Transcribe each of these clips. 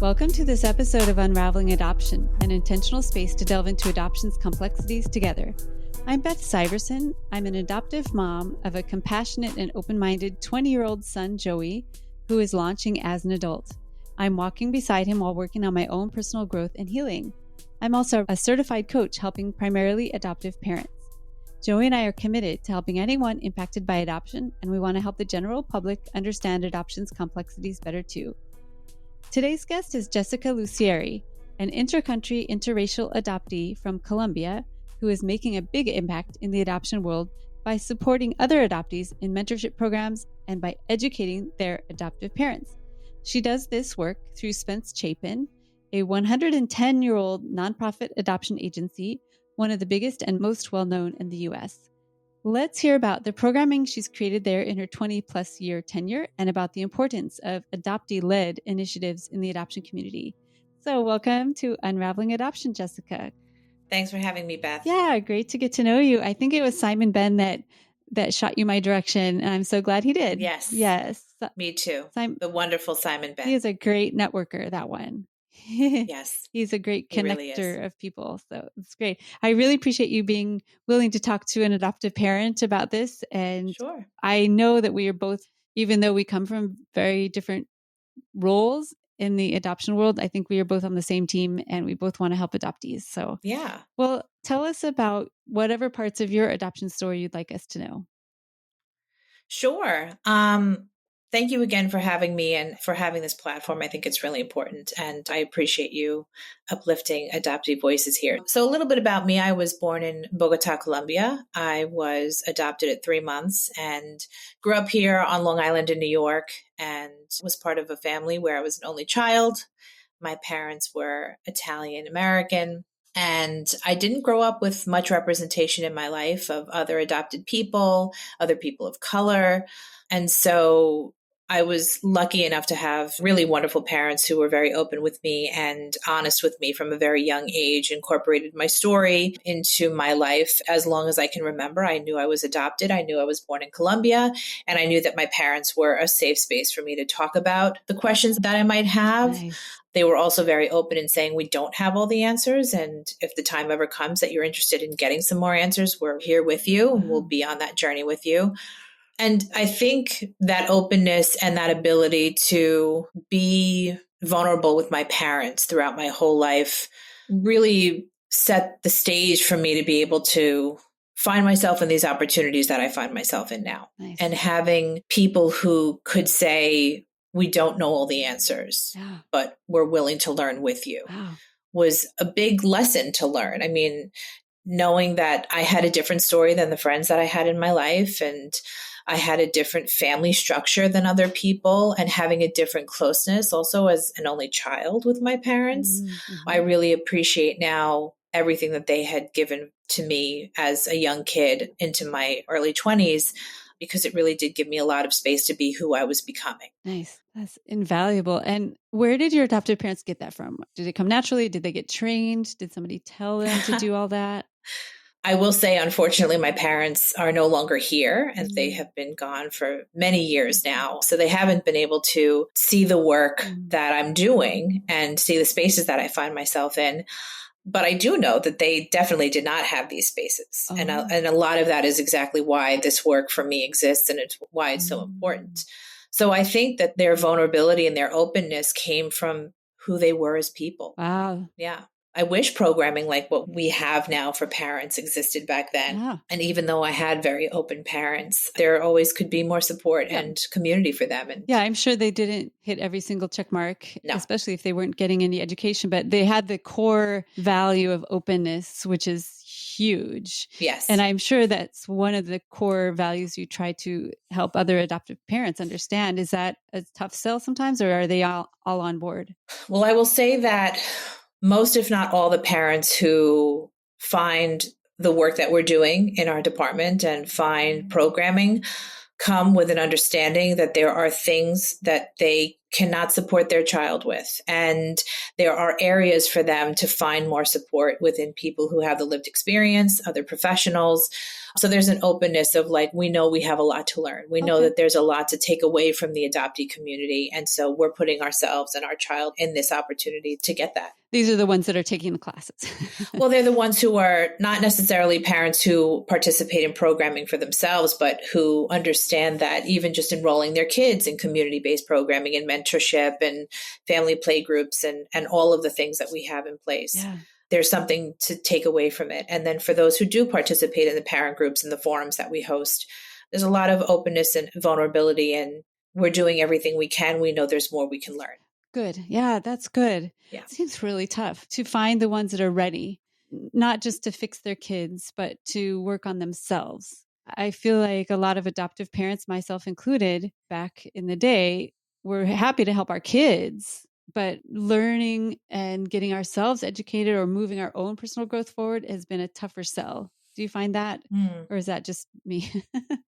Welcome to this episode of Unraveling Adoption, an intentional space to delve into adoption's complexities together. I'm Beth Syverson. I'm an adoptive mom of a compassionate and open-minded 20-year-old son, Joey, who is launching as an adult. I'm walking beside him while working on my own personal growth and healing. I'm also a certified coach helping primarily adoptive parents. Joey and I are committed to helping anyone impacted by adoption, and we want to help the general public understand adoption's complexities better too. Today's guest is Jessica Luciere, an intercountry interracial adoptee from Colombia who is making a big impact in the adoption world by supporting other adoptees in mentorship programs and by educating their adoptive parents. She does this work through Spence Chapin, a 110-year-old nonprofit adoption agency, one of the biggest and most well-known in the U.S. Let's hear about the programming she's created there in her 20-plus year tenure and about the importance of Adoptee-Led initiatives in the adoption community. So welcome to Unraveling Adoption, Jessica. Thanks for having me, Beth. Yeah, great to get to know you. I think it was Simon Ben that shot you my direction, and I'm so glad he did. Yes. Me too. The wonderful Simon Ben. He is a great networker, that one. Yes. He's a great connector really of people. So it's great. I really appreciate you being willing to talk to an adoptive parent about this. And sure. I know that we are both, even though we come from very different roles in the adoption world, I think we are both on the same team and we both want to help adoptees. So, yeah. Well, tell us about whatever parts of your adoption story you'd like us to know. Sure. Thank you again for having me and for having this platform. I think it's really important, and I appreciate you uplifting adoptee voices here. So a little bit about me. I was born in Bogota, Colombia. I was adopted at 3 months and grew up here on Long Island in New York and was part of a family where I was an only child. My parents were Italian American. And I didn't grow up with much representation in my life of other adopted people, other people of color. And so I was lucky enough to have really wonderful parents who were very open with me and honest with me from a very young age, incorporated my story into my life as long as I can remember. I knew I was adopted. I knew I was born in Colombia, and I knew that my parents were a safe space for me to talk about the questions that I might have. Nice. They were also very open in saying, we don't have all the answers. And if the time ever comes that you're interested in getting some more answers, we're here with you and we'll be on that journey with you. And I think that openness and that ability to be vulnerable with my parents throughout my whole life really set the stage for me to be able to find myself in these opportunities that I find myself in now. Nice. And having people who could say, we don't know all the answers, but we're willing to learn with you was a big lesson to learn. I mean, knowing that I had a different story than the friends that I had in my life, and I had a different family structure than other people, and having a different closeness also as an only child with my parents. Mm-hmm. I really appreciate now everything that they had given to me as a young kid into my early 20s, because it really did give me a lot of space to be who I was becoming. Nice. That's invaluable. And where did your adoptive parents get that from? Did it come naturally? Did they get trained? Did somebody tell them to do all that? I will say, unfortunately, my parents are no longer here, and they have been gone for many years now. So they haven't been able to see the work that I'm doing and see the spaces that I find myself in. But I do know that they definitely did not have these spaces. And a lot of that is exactly why this work for me exists, and it's why it's so important. So I think that their vulnerability and their openness came from who they were as people. Wow. Yeah. I wish programming like what we have now for parents existed back then. Yeah. And even though I had very open parents, there always could be more support and community for them. And I'm sure they didn't hit every single check mark, especially if they weren't getting any education, but they had the core value of openness, which is huge. Yes. And I'm sure that's one of the core values you try to help other adoptive parents understand. Is that a tough sell sometimes, or are they all on board? Well, I will say that most, if not all, the parents who find the work that we're doing in our department and find programming come with an understanding that there are things that they cannot support their child with. And there are areas for them to find more support within people who have the lived experience, other professionals. So there's an openness of like, we know we have a lot to learn. We know that there's a lot to take away from the adoptee community. And so we're putting ourselves and our child in this opportunity to get that. These are the ones that are taking the classes. Well, they're the ones who are not necessarily parents who participate in programming for themselves, but who understand that even just enrolling their kids in community-based programming and mentorship and family play groups and all of the things that we have in place. Yeah. There's something to take away from it. And then for those who do participate in the parent groups and the forums that we host, there's a lot of openness and vulnerability, and we're doing everything we can. We know there's more we can learn. Good. Yeah, that's good. Yeah. It seems really tough to find the ones that are ready, not just to fix their kids, but to work on themselves. I feel like a lot of adoptive parents, myself included, back in the day, were happy to help our kids, but learning and getting ourselves educated or moving our own personal growth forward has been a tougher sell. Do you find that? Or is that just me?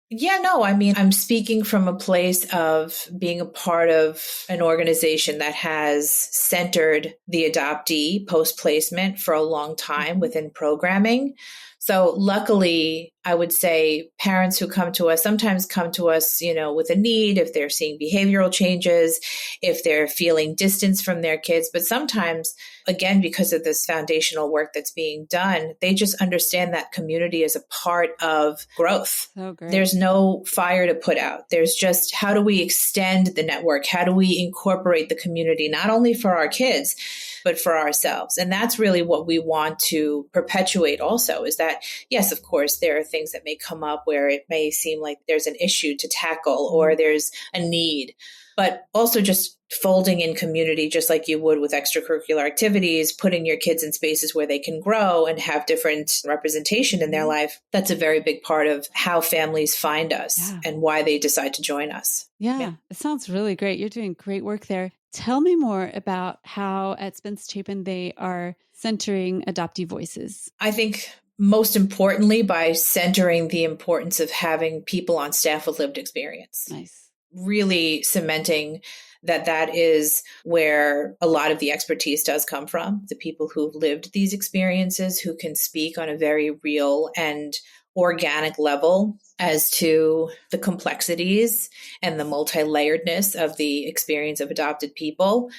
Yeah, no, I mean, I'm speaking from a place of being a part of an organization that has centered the adoptee post-placement for a long time within programming. So luckily, I would say parents who come to us sometimes come to us, with a need, if they're seeing behavioral changes, if they're feeling distance from their kids. But sometimes, again, because of this foundational work that's being done, they just understand that community is a part of growth. Oh, great. There's no fire to put out. There's just, how do we extend the network? How do we incorporate the community, not only for our kids, but for ourselves? And that's really what we want to perpetuate also, is that, yes, of course, there are things that may come up where it may seem like there's an issue to tackle or there's a need, but also just folding in community, just like you would with extracurricular activities, putting your kids in spaces where they can grow and have different representation in their life. That's a very big part of how families find us and why they decide to join us. Yeah, it sounds really great. You're doing great work there. Tell me more about how at Spence Chapin they are centering adoptee voices. I think most importantly, by centering the importance of having people on staff with lived experience. Nice. Really cementing that is where a lot of the expertise does come from. The people who've lived these experiences, who can speak on a very real and organic level as to the complexities and the multi-layeredness of the experience of adopted people,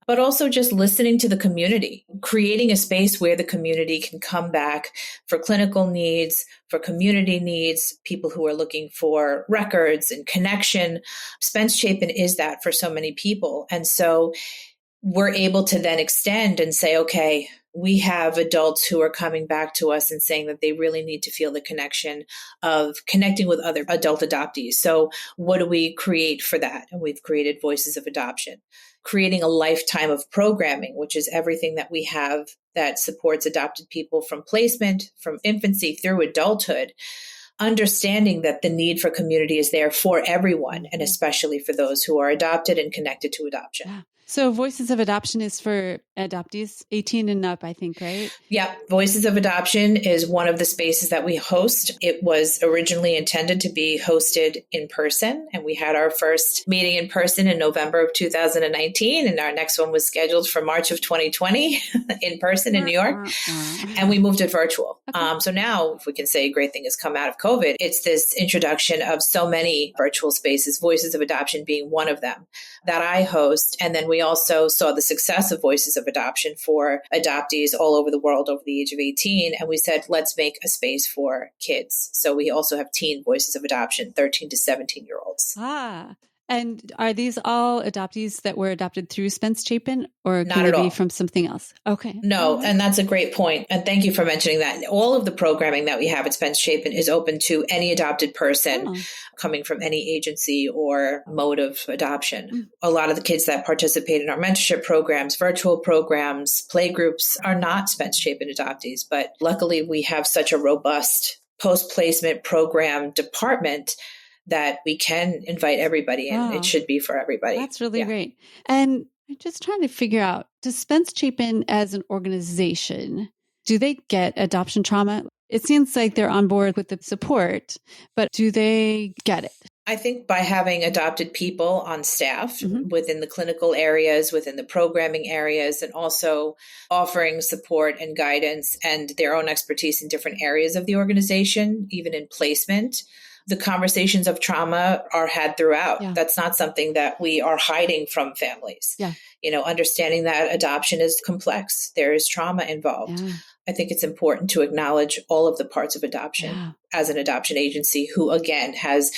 but also just listening to the community, creating a space where the community can come back for clinical needs, for community needs, people who are looking for records and connection. Spence Chapin is that for so many people. And so we're able to then extend and say, okay, we have adults who are coming back to us and saying that they really need to feel the connection of connecting with other adult adoptees. So what do we create for that? And we've created Voices of Adoption, creating a lifetime of programming, which is everything that we have that supports adopted people from placement, from infancy through adulthood, understanding that the need for community is there for everyone, and especially for those who are adopted and connected to adoption. Yeah. So Voices of Adoption is for adoptees 18 and up, I think, right? Yeah. Voices of Adoption is one of the spaces that we host. It was originally intended to be hosted in person, and we had our first meeting in person in November of 2019, and our next one was scheduled for March of 2020 in person in New York, and we moved it virtual. Okay. So now, if we can say a great thing has come out of COVID, it's this introduction of so many virtual spaces, Voices of Adoption being one of them, that I host. And then we also saw the success of Voices of Adoption for adoptees all over the world over the age of 18. And we said, let's make a space for kids. So we also have teen Voices of Adoption, 13 to 17-year-olds. And are these all adoptees that were adopted through Spence Chapin, or Not could at it be all. from something else? Okay. No, and that's a great point. And thank you for mentioning that. All of the programming that we have at Spence Chapin is open to any adopted person coming from any agency or mode of adoption. A lot of the kids that participate in our mentorship programs, virtual programs, play groups are not Spence Chapin adoptees. But luckily, we have such a robust post-placement program department that we can invite everybody in. It should be for everybody. That's really great. And I'm just trying to figure out, does Spence Chapin as an organization, do they get adoption trauma? It seems like they're on board with the support, but do they get it? I think by having adopted people on staff within the clinical areas, within the programming areas, and also offering support and guidance and their own expertise in different areas of the organization, even in placement, the conversations of trauma are had throughout. Yeah. That's not something that we are hiding from families. Yeah. Understanding that adoption is complex. There is trauma involved. Yeah. I think it's important to acknowledge all of the parts of adoption as an adoption agency who, again, has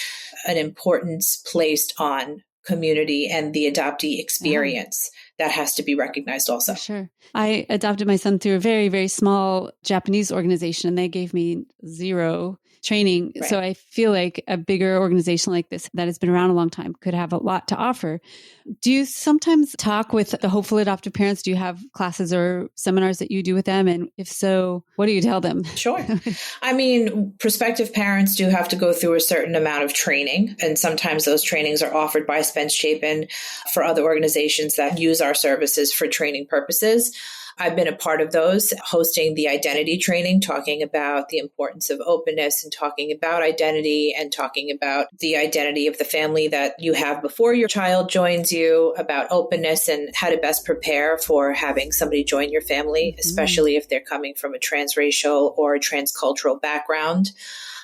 an importance placed on community and the adoptee experience that has to be recognized also. For sure. I adopted my son through a very, very small Japanese organization, and they gave me zero training. Right. So I feel like a bigger organization like this that has been around a long time could have a lot to offer. Do you sometimes talk with the hopeful adoptive parents? Do you have classes or seminars that you do with them? And if so, what do you tell them? Sure. I mean, prospective parents do have to go through a certain amount of training. And sometimes those trainings are offered by Spence Chapin for other organizations that use our services for training purposes. I've been a part of those, hosting the identity training, talking about the importance of openness and talking about identity and talking about the identity of the family that you have before your child joins you, about openness and how to best prepare for having somebody join your family, especially if they're coming from a transracial or a transcultural background.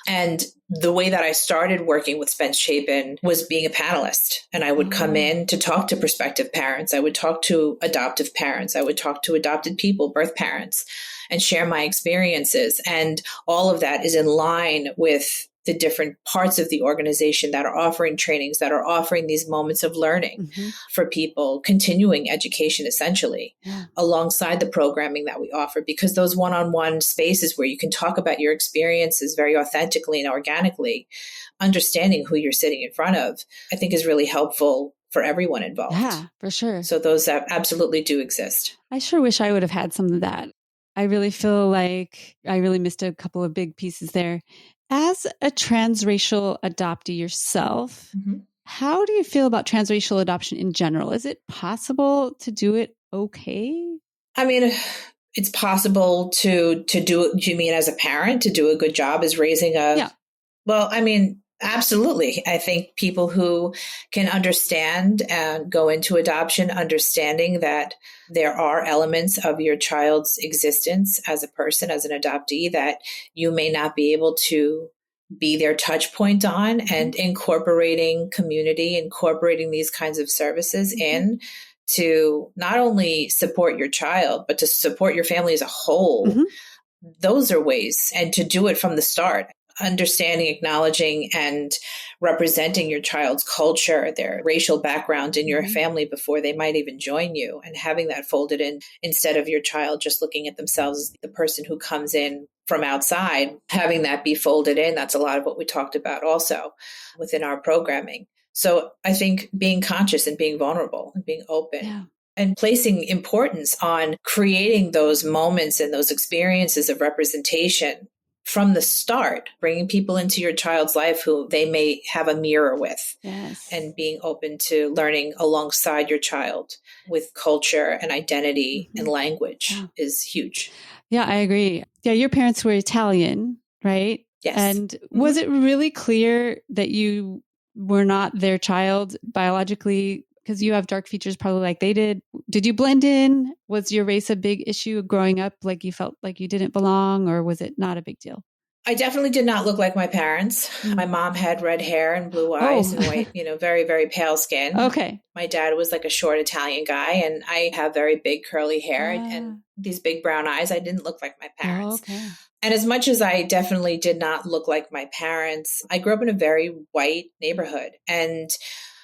And the way that I started working with Spence Chapin was being a panelist. And I would come in to talk to prospective parents. I would talk to adoptive parents. I would talk to adopted people, birth parents, and share my experiences. And all of that is in line with the different parts of the organization that are offering trainings, that are offering these moments of learning for people, continuing education essentially, alongside the programming that we offer, because those one-on-one spaces where you can talk about your experiences very authentically and organically, understanding who you're sitting in front of, I think is really helpful for everyone involved. Yeah, for sure. So those absolutely do exist. I sure wish I would have had some of that. I really feel like I really missed a couple of big pieces there. As a transracial adoptee yourself, how do you feel about transracial adoption in general? Is it possible to do it okay? I mean, it's possible to do it. Do you mean as a parent to do a good job as raising a? Yeah. Well, I mean, absolutely. I think people who can understand and go into adoption, understanding that there are elements of your child's existence as a person, as an adoptee, that you may not be able to be their touch point on, and incorporating community, incorporating these kinds of services in to not only support your child, but to support your family as a whole. Those are ways, and to do it from the start. Understanding, acknowledging, and representing your child's culture, their racial background in your family before they might even join you, and having that folded in instead of your child just looking at themselves as the person who comes in from outside, having that be folded in. That's a lot of what we talked about also within our programming. So I think being conscious and being vulnerable and being open and placing importance on creating those moments and those experiences of representation from the start, bringing people into your child's life who they may have a mirror with, and being open to learning alongside your child with culture and identity and language is huge. Yeah, I agree. Yeah, your parents were Italian, right? Yes. And was it really clear that you were not their child biologically? Because you have dark features probably like they did. Did you blend in? Was your race a big issue growing up? Like you felt like you didn't belong, or was it not a big deal? I definitely did not look like my parents. My mom had red hair and blue eyes and white, very, very pale skin. Okay. My dad was like a short Italian guy, and I have very big curly hair and these big brown eyes. I didn't look like my parents. Okay. And as much as I definitely did not look like my parents, I grew up in a very white neighborhood. And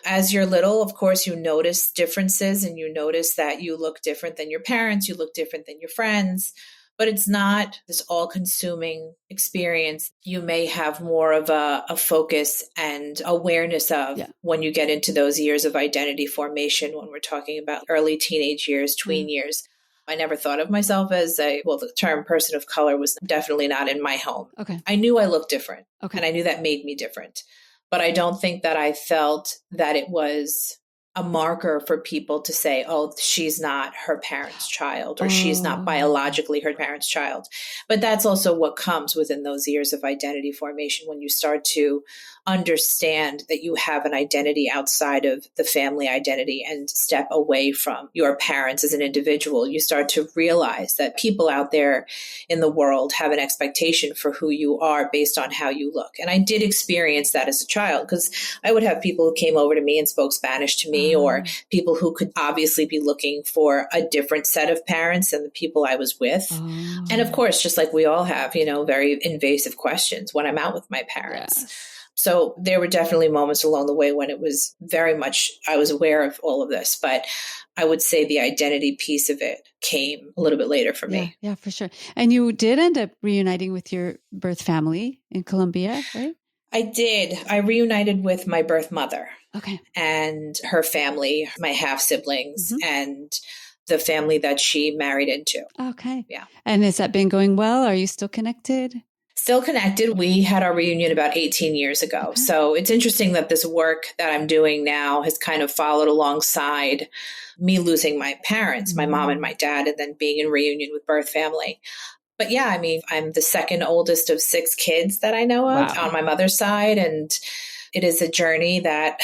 as you're little, of course, you notice differences, and you notice that you look different than your parents, you look different than your friends, but it's not this all-consuming experience. You may have more of a focus and awareness of when you get into those years of identity formation, when we're talking about early teenage years, tween years. I never thought of myself as the term person of color was definitely not in my home. Okay. I knew I looked different, and I knew that made me different. But I don't think that I felt that it was a marker for people to say, oh, she's not her parents' child, or she's not Oh. biologically her parents' child. But that's also what comes within those years of identity formation, when you start to understand that you have an identity outside of the family identity and step away from your parents as an individual. You start to realize that people out there in the world have an expectation for who you are based on how you look. And I did experience that as a child, because I would have people who came over to me and spoke Spanish to me, or people who could obviously be looking for a different set of parents than the people I was with. And of course, just like we all have, very invasive questions when I'm out with my parents. Yes. So there were definitely moments along the way when it was very much, I was aware of all of this, but I would say the identity piece of it came a little bit later for me. Yeah, for sure. And you did end up reuniting with your birth family in Colombia, right? I did. I reunited with my birth mother. Okay. And her family, my half siblings, and the family that she married into. Okay. Yeah. And has that been going well? Are you still connected? Still connected. We had our reunion about 18 years ago. Okay. So it's interesting that this work that I'm doing now has kind of followed alongside me losing my parents, my mom and my dad, and then being in reunion with birth family. But yeah, I mean, I'm the second oldest of 6 kids that I know of on my mother's side. And it is a journey that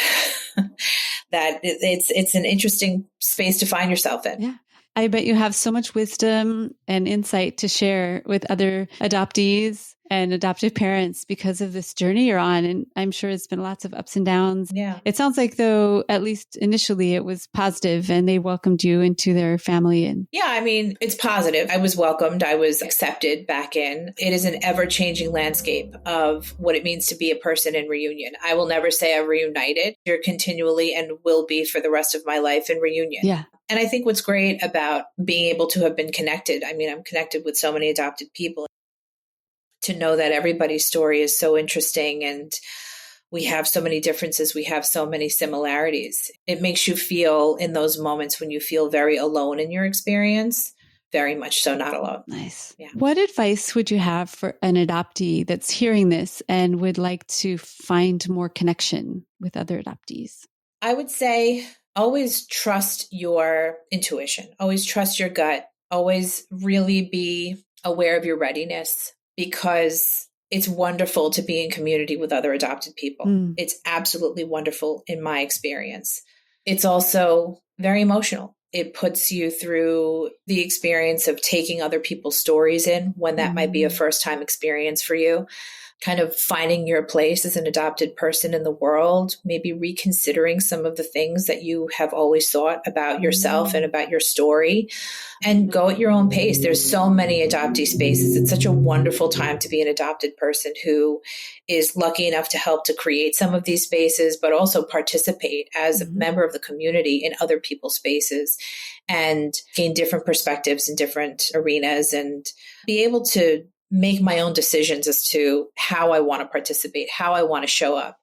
it's an interesting space to find yourself in. Yeah. I bet you have so much wisdom and insight to share with other adoptees and adoptive parents because of this journey you're on. And I'm sure it's been lots of ups and downs. Yeah. It sounds like, though, at least initially it was positive and they welcomed you into their family. And yeah, I mean, it's positive. I was welcomed. I was accepted back in. It is an ever-changing landscape of what it means to be a person in reunion. I will never say I've reunited. You're continually and will be for the rest of my life in reunion. Yeah. And I think what's great about being able to have been connected, I mean, I'm connected with so many adopted people, to know that everybody's story is so interesting and we have so many differences, we have so many similarities. It makes you feel, in those moments when you feel very alone in your experience, very much so not alone. Nice. Yeah. What advice would you have for an adoptee that's hearing this and would like to find more connection with other adoptees? I would say always trust your intuition, always trust your gut, always really be aware of your readiness, because it's wonderful to be in community with other adopted people. It's absolutely wonderful in my experience. It's also very emotional. It puts you through the experience of taking other people's stories in when that might be a first-time experience for you. Kind of finding your place as an adopted person in the world, maybe reconsidering some of the things that you have always thought about yourself and about your story, and go at your own pace. There's so many adoptee spaces. It's such a wonderful time to be an adopted person who is lucky enough to help to create some of these spaces, but also participate as a member of the community in other people's spaces and gain different perspectives in different arenas and be able to make my own decisions as to how I want to participate, how I want to show up.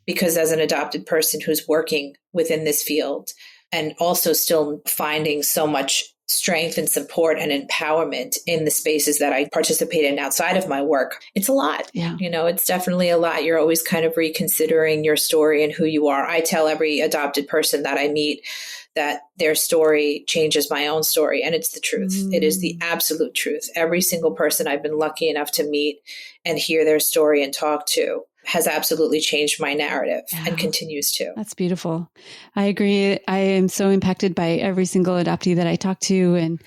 Because as an adopted person who's working within this field and also still finding so much strength and support and empowerment in the spaces that I participate in outside of my work, it's a lot. Yeah. It's definitely a lot. You're always kind of reconsidering your story and who you are. I tell every adopted person that I meet that their story changes my own story. And it's the truth. It is the absolute truth. Every single person I've been lucky enough to meet and hear their story and talk to has absolutely changed my narrative and continues to. That's beautiful. I agree. I am so impacted by every single adoptee that I talk to and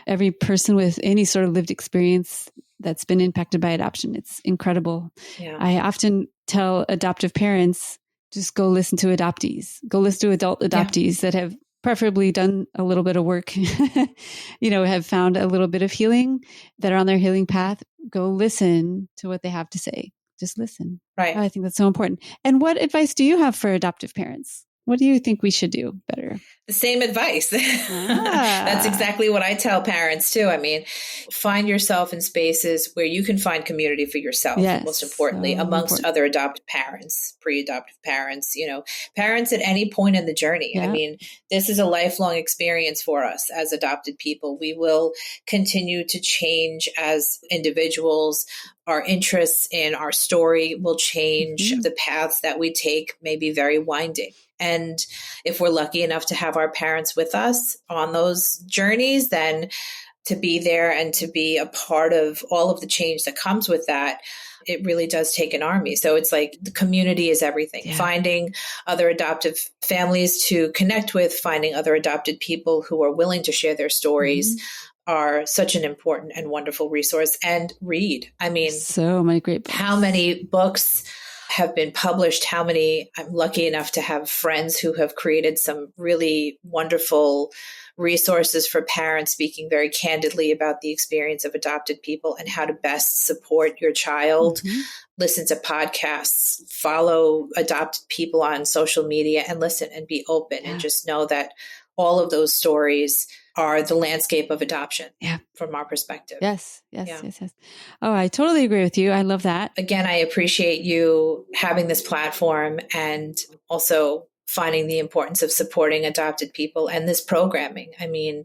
every person with any sort of lived experience that's been impacted by adoption. It's incredible. Yeah. I often tell adoptive parents, just go listen to adoptees, go listen to adult adoptees that have preferably done a little bit of work, have found a little bit of healing, that are on their healing path. Go listen to what they have to say. Just listen. Right. I think that's so important. And what advice do you have for adoptive parents? What do you think we should do better? the same advice. That's exactly what I tell parents too. I mean, find yourself in spaces where you can find community for yourself, most importantly, amongst other adopted parents, pre-adoptive parents, parents at any point in the journey. Yeah. I mean, this is a lifelong experience for us as adopted people. We will continue to change as individuals. Our interests in our story will change. Mm-hmm. The paths that we take may be very winding. And if we're lucky enough to have our parents with us on those journeys, then to be there and to be a part of all of the change that comes with that, it really does take an army. So it's like the community is everything. Yeah. Finding other adoptive families to connect with, finding other adopted people who are willing to share their stories. Mm-hmm. Are such an important and wonderful resource. And read. I mean, so many great books. How many books have been published? I'm lucky enough to have friends who have created some really wonderful resources for parents, speaking very candidly about the experience of adopted people and how to best support your child. Mm-hmm. Listen to podcasts, follow adopted people on social media, and listen and be open. Yeah. And just know that all of those stories are the landscape of adoption from our perspective. Yes. Oh, I totally agree with you. I love that. Again, I appreciate you having this platform and also finding the importance of supporting adopted people and this programming. I mean,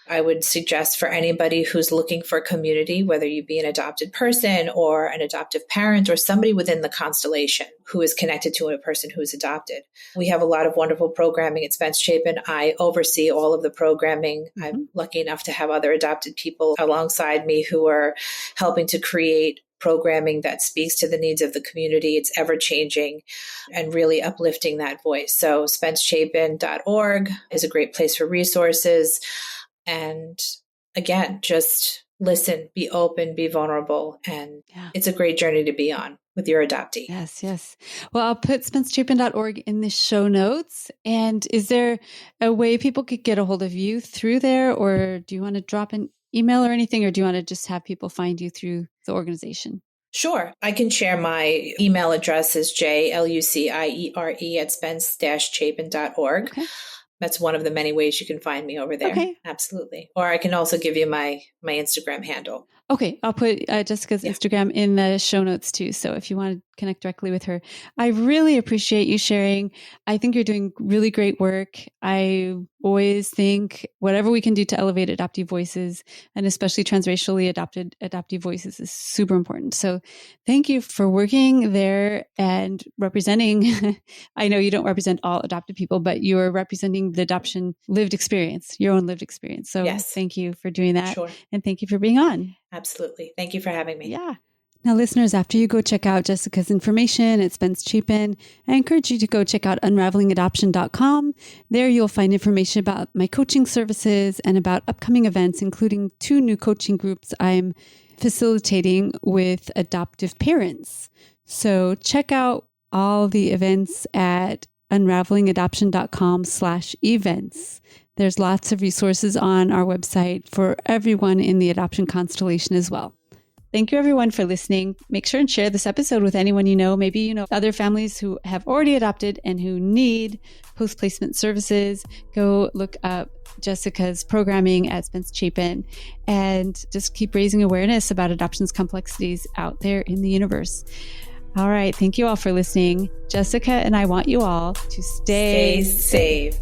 I would suggest for anybody who's looking for community, whether you be an adopted person or an adoptive parent or somebody within the constellation who is connected to a person who is adopted. We have a lot of wonderful programming at Spence Chapin. I oversee all of the programming. Mm-hmm. I'm lucky enough to have other adopted people alongside me who are helping to create programming that speaks to the needs of the community. It's ever changing and really uplifting that voice. So SpenceChapin.org is a great place for resources. And again, just listen, be open, be vulnerable. And it's a great journey to be on with your adoptee. Yes. Well, I'll put SpenceChapin.org in the show notes. And is there a way people could get a hold of you through there? Or do you want to drop an email or anything? Or do you want to just have people find you through the organization? Sure. I can share my email address is jluciere@spence-chapin.org. Okay. That's one of the many ways you can find me over there. Okay. Absolutely. Or I can also give you my Instagram handle. Okay. I'll put Jessica's Instagram in the show notes too. So if you want to connect directly with her, I really appreciate you sharing. I think you're doing really great work. I always think whatever we can do to elevate adoptee voices and especially transracially adopted adoptee voices is super important. So thank you for working there and representing. I know you don't represent all adopted people, but you are representing the adoption lived experience, your own lived experience. So thank you for doing that. Sure. And thank you for being on. Absolutely. Thank you for having me. Yeah. Now, listeners, after you go check out Jessica's information at Spence Chapin, I encourage you to go check out unravelingadoption.com. There you'll find information about my coaching services and about upcoming events, including 2 new coaching groups I'm facilitating with adoptive parents. So check out all the events at unravelingadoption.com/events. There's lots of resources on our website for everyone in the adoption constellation as well. Thank you, everyone, for listening. Make sure and share this episode with anyone you know. Maybe you know other families who have already adopted and who need post-placement services. Go look up Jessica's programming at Spence Chapin and just keep raising awareness about adoption's complexities out there in the universe. All right. Thank you all for listening. Jessica and I want you all to stay safe.